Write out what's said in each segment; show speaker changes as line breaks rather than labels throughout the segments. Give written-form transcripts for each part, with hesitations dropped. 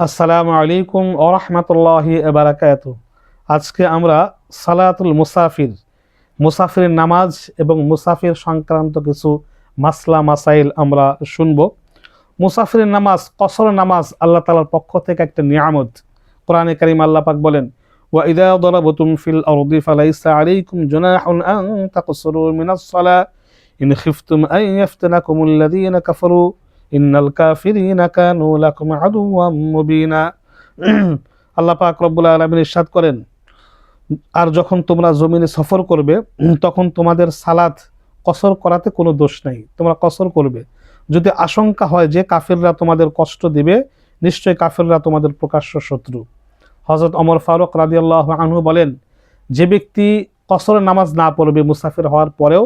আসসালামু আলাইকুম ওয়া রাহমাতুল্লাহি ওয়া বারাকাতুহু। আজকে আমরা সালাতুল মুসাফিরের নামাজ এবং মুসাফির সংক্রান্ত কিছু মাসলা মাসাইল আমরা শুনব। মুসাফিরের নামাজ, কসর নামাজ আল্লাহ তাআলার পক্ষ থেকে একটা নিয়ামত। কোরআনে কারীম আল্লাহ পাক বলেন, ওয়া ইযা দারাবতুম ফিল আরদি ফালাইসা আলাইকুম জুনাহুন আন তাকসুরু মিনাস সালাহ ইন খিফতুম আন ইয়াফতিনাকুমুল্লাযীনা কাফারু ইন্নাল কাফিরিনা কানু লাকুম আদুওয়াম মুবিনা। আল্লাহ পাক রব্বুল আলামিন ইরশাদ করেন, আর যখন তোমরা জমিনে সফর করবে তখন তোমাদের সালাত কসর করাতে কোনো দোষ নাই, তোমরা কসর করবে। যদি আশঙ্কা হয় যে কাফিররা তোমাদের কষ্ট দিবে, নিশ্চয় কাফিররা তোমাদের প্রকাশ্য শত্রু। হযরত ওমর ফারুক রাদিয়াল্লাহু আনহু বলেন, যে ব্যক্তি কসরের নামাজ না পড়বে মুসাফির হওয়ার পরেও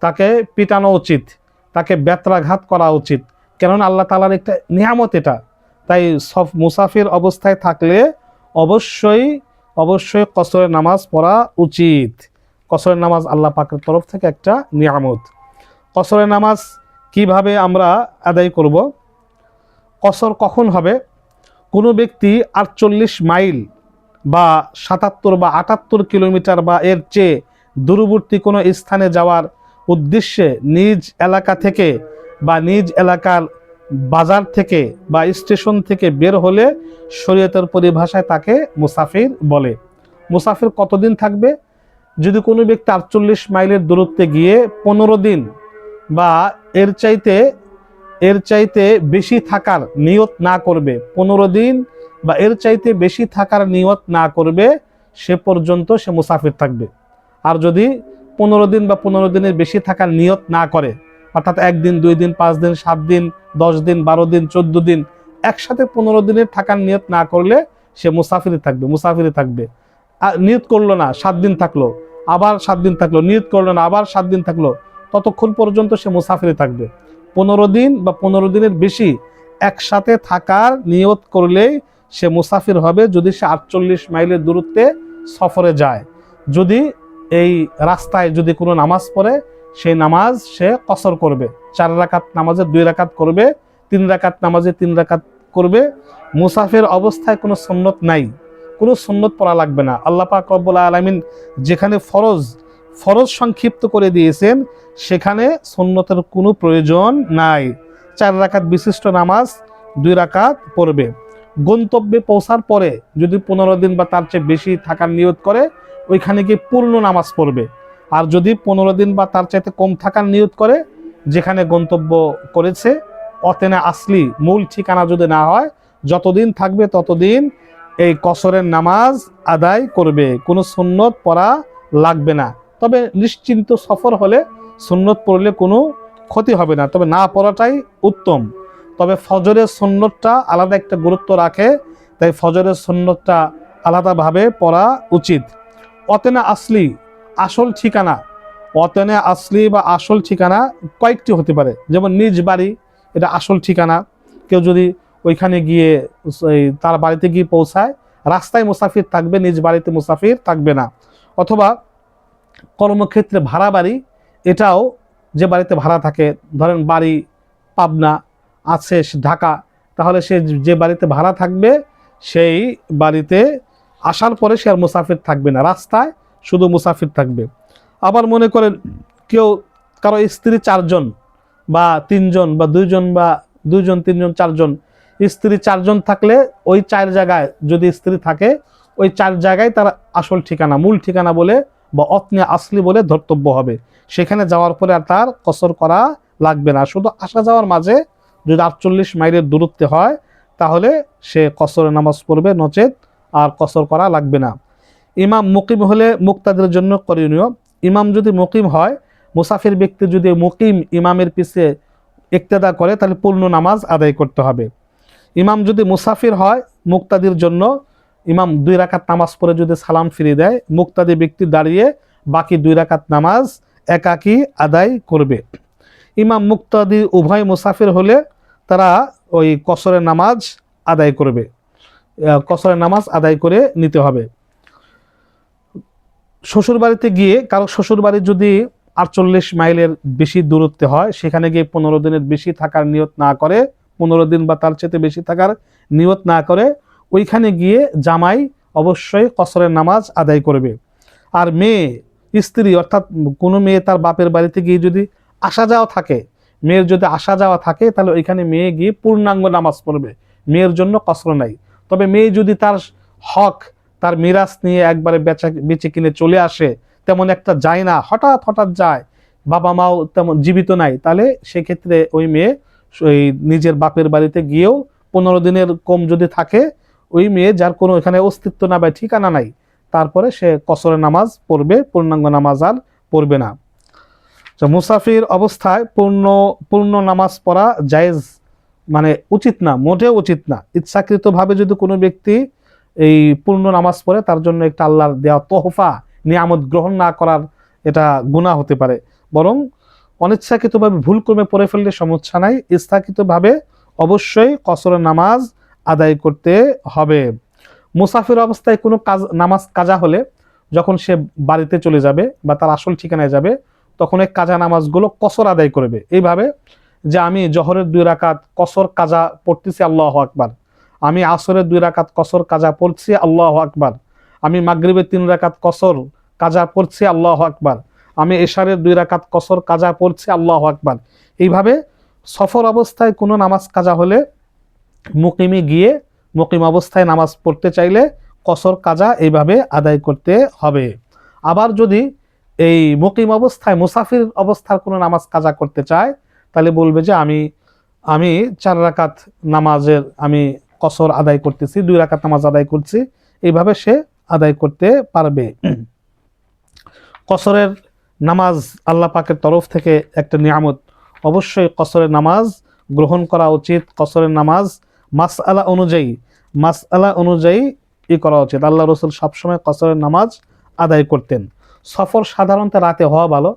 তাকে পিটানো উচিত, তাকে বেত্রাঘাত করা উচিত। কেননা আল্লাহ তাআলার একটা নিয়ামত এটা। তাই সব মুসাফির অবস্থায় থাকলে অবশ্যই কসরের নামাজ পড়া উচিত। কসরের নামাজ আল্লাহ পাকের তরফ থেকে একটা নিয়ামত। কসরের নামাজ কিভাবে আমরা আদায় করব? কসর কখন হবে? কোনো ব্যক্তি 48 মাইল বা 77 বা 78 কিলোমিটার বা এর চেয়ে দূরবর্তী কোনো স্থানে যাওয়ার উদ্দেশ্যে নিজ এলাকা থেকে বা নিজ এলাকার বাজার থেকে বা স্টেশন থেকে বের হলে শরীয়তের পরিভাষায় তাকে মুসাফির বলে। মুসাফির কতদিন থাকবে? যদি কোনো ব্যক্তি 48 মাইলের দূরত্বে গিয়ে 15 দিন বা এর চাইতে বেশি থাকার নিয়ত না করবে, 15 দিন বা এর চাইতে বেশি থাকার নিয়ত না করবে, সে পর্যন্ত সে মুসাফির থাকবে। আর যদি 15 দিন বা 15 দিনের বেশি থাকার নিয়ত না করে, অর্থাৎ 1 দিন 2 দিন 5 দিন 7 দিন 10 দিন 12 দিন 14 দিন একসাথে 15 দিনের থাকার নিয়ত না করলে সে মুসাফিরে থাকবে। আর নিয়ত করলো না, 7 দিন থাকলো, আবার 7 দিন থাকলো, নিয়ত করলো না, আবার 7 দিন থাকলো, ততক্ষণ পর্যন্ত সে মুসাফিরে থাকবে। 15 দিন বা 15 দিনের বেশি একসাথে থাকার নিয়ত করলেই সে মুসাফির হবে, যদি সে 48 মাইলের দূরত্বে সফরে যায়। যদি এই রাস্তায় যদি কোনো নামাজ পড়ে, সেই নামাজ সে কসর করবে। 4 রাকাত নামাজে 2 রাকাত করবে, 3 রাকাত নামাজে 3 রাকাত করবে। মুসাফির অবস্থায় কোনো সুন্নত নাই, কোনো সুন্নত পড়া লাগবে না। আল্লাহ পাক রব্বুল আলামিন যেখানে ফরজ সংক্ষিপ্ত করে দিয়েছেন, সেখানে সুন্নতের কোনো প্রয়োজন নাই। 4 রাকাত বিশিষ্ট নামাজ 2 রাকাত পড়বে। গন্তব্যে পৌঁছার পরে যদি 15 দিন বা তার চেয়ে বেশি থাকার নিয়ত করে, ওইখানে গিয়ে পূর্ণ নামাজ পড়বে। আর যদি 15 দিন বা তার চাইতে কম থাকার নিয়ত করে, যেখানে গন্তব্য করেছে অতেনা আসলি মূল ঠিকানা যদি না হয়, যতদিন থাকবে ততদিন এই কসরের নামাজ আদায় করবে, কোনো সুন্নত পড়া লাগবে না। তবে নিশ্চিন্ত সফর হলে সুন্নত পড়লে কোনো ক্ষতি হবে না, তবে না পড়াটাই উত্তম। তবে ফজরের সুন্নতটা আলাদা একটা গুরুত্ব রাখে, তাই ফজরের সুন্নতটা আলাদাভাবে পড়া উচিত। অতেনা আসলি আসল ঠিকানা, অতেনা আসলি বা আসল ঠিকানা কয়েকটি হতে পারে। যেমন নিজ বাড়ি, এটা আসল ঠিকানা। কেউ যদি ওইখানে গিয়ে তার বাড়িতে গিয়ে পৌঁছায়, রাস্তায় মুসাফির থাকবে, নিজ বাড়িতে মুসাফির থাকবে না। অথবা কর্মক্ষেত্রে ভাড়া বাড়ি, এটাও যে বাড়িতে ভাড়া থাকে, ধরেন বাড়ি পাবনা আছে ঢাকা, তাহলে সে যে বাড়িতে ভাড়া থাকবে সেই বাড়িতে আসার পরে সে আর মুসাফির থাকবে না, রাস্তায় শুধু মুসাফির থাকবে। আবার মনে করেন কারো স্ত্রী 4 জন বা 3 জন বা 2 জন বা 2 জন 3 জন 4 জন, স্ত্রী 4 জন থাকলে ওই 4 জায়গায় যদি স্ত্রী থাকে, ওই 4 জায়গায় তার আসল ঠিকানা, মূল ঠিকানা বলে বা অতনে আসলি বলে ধর্তব্য হবে। সেখানে যাওয়ার পরে আর তার কসর করা লাগবে না। শুধু আসা যাওয়ার মাঝে যদি 48 মাইলের দূরত্বে হয়, তাহলে সে কসরের নামাজ পড়বে, নচেত আর কসর করা লাগবে না। ইমাম মুকিম হলে মুক্তাদের জন্য করণীয়, ইমাম যদি মুকিম হয়, মুসাফির ব্যক্তি যদি মুকিম ইমামের পিছে ইক্তেদা করে, তাহলে পূর্ণ নামাজ আদায় করতে হবে। ইমাম যদি মুসাফির হয়, মুক্তাদির জন্য ইমাম 2 রাকাত নামাজ পড়ে যদি সালাম ফিরিয়ে দেয়, মুক্তাদি ব্যক্তি দাঁড়িয়ে বাকি 2 রাকাত নামাজ একাকী আদায় করবে। ইমাম মুক্তাদি উভয় মুসাফির হলে তারা ওই কসরের নামাজ আদায় করবে, কসরের নামাজ আদায় করে নিতে হবে। শ্বশুর বাড়িতে গিয়ে, কারো শ্বশুর বাড়ি যদি 48 মাইলের বেশি দূরত্বে হয়, সেখানে গিয়ে 15 দিনের বেশি থাকার নিয়ত না করে 15 দিন বা তার চেয়ে বেশি থাকার নিয়ত না করে ওইখানে গিয়ে জামাই অবশ্যই কসরের নামাজ আদায় করবে। আর মেয়ে স্ত্রী অর্থাৎ কোনো মেয়ে তার বাপের বাড়িতে গিয়ে যদি আসা যাওয়া থাকে, মেয়ের যদি আসা যাওয়া থাকে, তাহলে ওইখানে মেয়ে গিয়ে পূর্ণাঙ্গ নামাজ পড়বে, মেয়ের জন্য কসর নাই। তবে মেয়ে যদি তার হক, তার মিরাজ নিয়ে একবারে বেচে কিনে চলে আসে, তেমন একটা যায় না, হঠাৎ হঠাৎ যায়, বাবা মাও তেমন জীবিত নাই, তাহলে সেক্ষেত্রে ওই মেয়ে ওই নিজের বাপের বাড়িতে গিয়েও 15 দিনের কম যদি থাকে, ওই মেয়ে যার কোনো এখানে অস্তিত্ব না বা ঠিকানা নাই, তারপরে সে কসরের নামাজ পড়বে, পূর্ণাঙ্গ নামাজ আর পড়বে না। মুসাফির অবস্থায় পূর্ণ নামাজ পড়া জায়েজ, মানে উচিত না, মোটেও উচিত না। ইচ্ছাকৃতভাবে যদি কোনো ব্যক্তি এই পূর্ণ নামাজ পড়ে, তার জন্য একটা আল্লাহর দেওয়া তোহফা নিয়ামত গ্রহণ না করার এটা গুনাহ হতে পারে। বরং অনিচ্ছাকৃতভাবে ভুল ক্রমে পড়ে ফেললে সমস্যা নাই, ইচ্ছাকৃতভাবে অবশ্যই কসরের নামাজ আদায় করতে হবে। মুসাফির অবস্থায় কোনো নামাজ কাজা হলে, যখন সে বাড়িতে চলে যাবে বা তার আসল ঠিকানায় যাবে, তখন এই কাজা নামাজগুলো কসর আদায় করবে এইভাবে যে আমি জহরের 2 রাকাত কসর কাজা পড়তেছি, আল্লাহু আকবার। আমি আসরের 2 রাকাত কসর কাজা পড়ছি, আল্লাহু আকবার। আমি মাগরিবের 3 রাকাত কসর কাজা পড়ছি, আল্লাহু আকবার। আমি এশারের 2 রাকাত কসর কাজা পড়ছি, আল্লাহু আকবার। এইভাবে সফর অবস্থায় কোনো নামাজ কাজা হলে মুকিমে গিয়ে মুকিম অবস্থায় নামাজ পড়তে চাইলে কসর কাজা এইভাবে আদায় করতে হবে। আবার যদি এই মুকিম অবস্থায় মুসাফির অবস্থার কোনো নামাজ কাজা করতে চায়, তাহলে বলবে যে আমি 4 রাকাত নামাজের আমি কসর আদায় করতেছি, 2 রাকাত নামাজ আদায় করছি, এইভাবে সে আদায় করতে পারবে। কসরের নামাজ আল্লাহ পাকের তরফ থেকে একটা নিয়ামত, অবশ্যই কসরের নামাজ গ্রহণ করা উচিত। কসরের নামাজ মাসআলা অনুযায়ী করা উচিত। আল্লাহ রসুল সবসময় কসরের নামাজ আদায় করতেন। সফর সাধারণত রাতে হওয়া ভালো,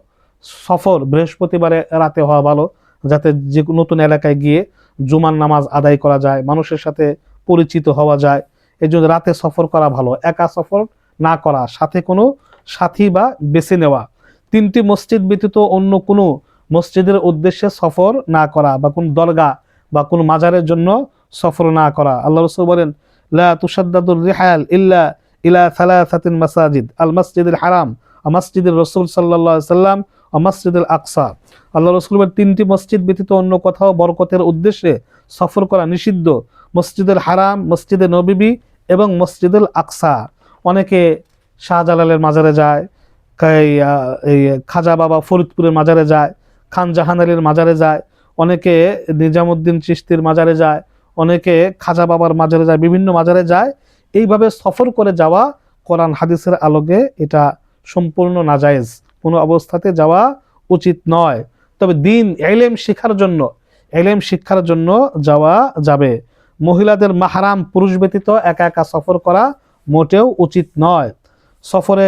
সফর বৃহস্পতিবারে রাতে হওয়া ভালো, যাতে যে নতুন এলাকায় গিয়ে জুমার নামাজ আদায় করা যায়, মানুষের সাথে পরিচিত হওয়া যায়। এই জন্য রাতে সফর করা ভালো, একা সফর না করা, সাথে কোনো সাথী বা বেছে নেওয়া। 3টি মসজিদ ব্যতীত অন্য কোনো মসজিদের উদ্দেশ্যে সফর না করা, বা কোন দরগা বা কোন মাজারের জন্য সফর না করা। আল্লাহ রাসূল বলেন, লা তুশাদ্দাদুর রিহাল ইল্লা ইলা সালাসাতিন মাসাজিদ, আল মসজিদুল হারাম, মসজিদুর রাসূল সাল্লাল্লাহু আলাইহি সাল্লাম, মসজিদুল আকসা। আল্লাহ রাসূল বলেন 3টি মসজিদ ব্যতীত অন্য কোথাও বরকতের উদ্দেশ্যে সফর করা নিষিদ্ধ, মসজিদুল হারাম, মসজিদে নববী এবং মসজিদুল আকসা। অনেকে শাহজালালের মাজারে যায়, এই খাজা বাবা ফরিদপুরের মাজারে যায়, খান জাহান আলীর মাজারে যায়, অনেকে নিজামুদ্দিন চিশতির মাজারে যায়, অনেকে খাজা বাবার মাজারে যায়, বিভিন্ন মাজারে যায়। এইভাবে সফর করে যাওয়া কোরআন হাদিসের আলোকে এটা সম্পূর্ণ নাজায়েজ, কোনো অবস্থাতে যাওয়া উচিত নয়। তবে দিন ইলম শিক্ষার জন্য যাওয়া যাবে। মহিলাদের মাহরাম পুরুষ ব্যতীত একা একা সফর করা মোটেও উচিত নয়। সফরে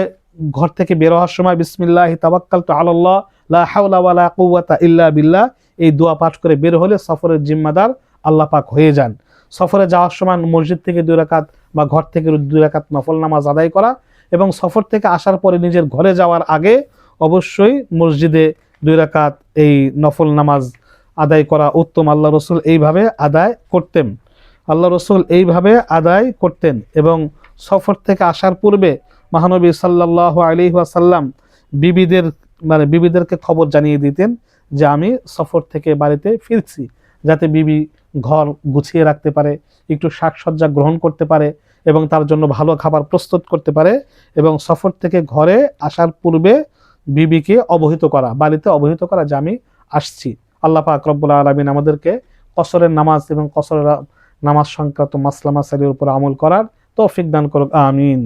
ঘর থেকে বের হওয়ার সময় বিসমিল্লাহি তাওয়াক্কালতু আলাল্লাহ লা হাওলা ওয়ালা কুওয়াতা ইল্লা বিল্লাহ এই দোয়া পাঠ করে বের হলে সফরের জিম্মাদার আল্লাহ পাক হয়ে যান। সফরে যাওয়ার সময় মসজিদ থেকে 2 রাকাত বা ঘর থেকে 2 রাকাত নফল নামাজ আদায় করা, এবং সফর থেকে আসার পরে নিজের ঘরে যাওয়ার আগে অবশ্যই মসজিদে 2 রাকাত এই নফল নামাজ আদায় করা উত্তম। আল্লাহ রসুল এইভাবে আদায় করতেন। এবং সফর থেকে আসার পূর্বে মহানবী সাল্লাল্লাহু আলাইহি ওয়াসাল্লাম বিবিদেরকে খবর জানিয়ে দিতেন যে আমি সফর থেকে বাড়িতে ফিরছি, যাতে বিবি ঘর গুছিয়ে রাখতে পারে, একটু শাকসজ্জা গ্রহণ করতে পারে এবং তার জন্য ভালো খাবার প্রস্তুত করতে পারে। এবং সফর থেকে ঘরে আসার পূর্বে বিবিকে বাড়িতে অবহিত করা যে আমি আসছি। আল্লাহ পাক রব্বুল আলামিন আমাদেরকে কসরের নামাজ এবং কসরের নামাজ সংক্রান্ত মাসলা মাসাইলের উপর আমল করার তৌফিক দান করুক, আমিন।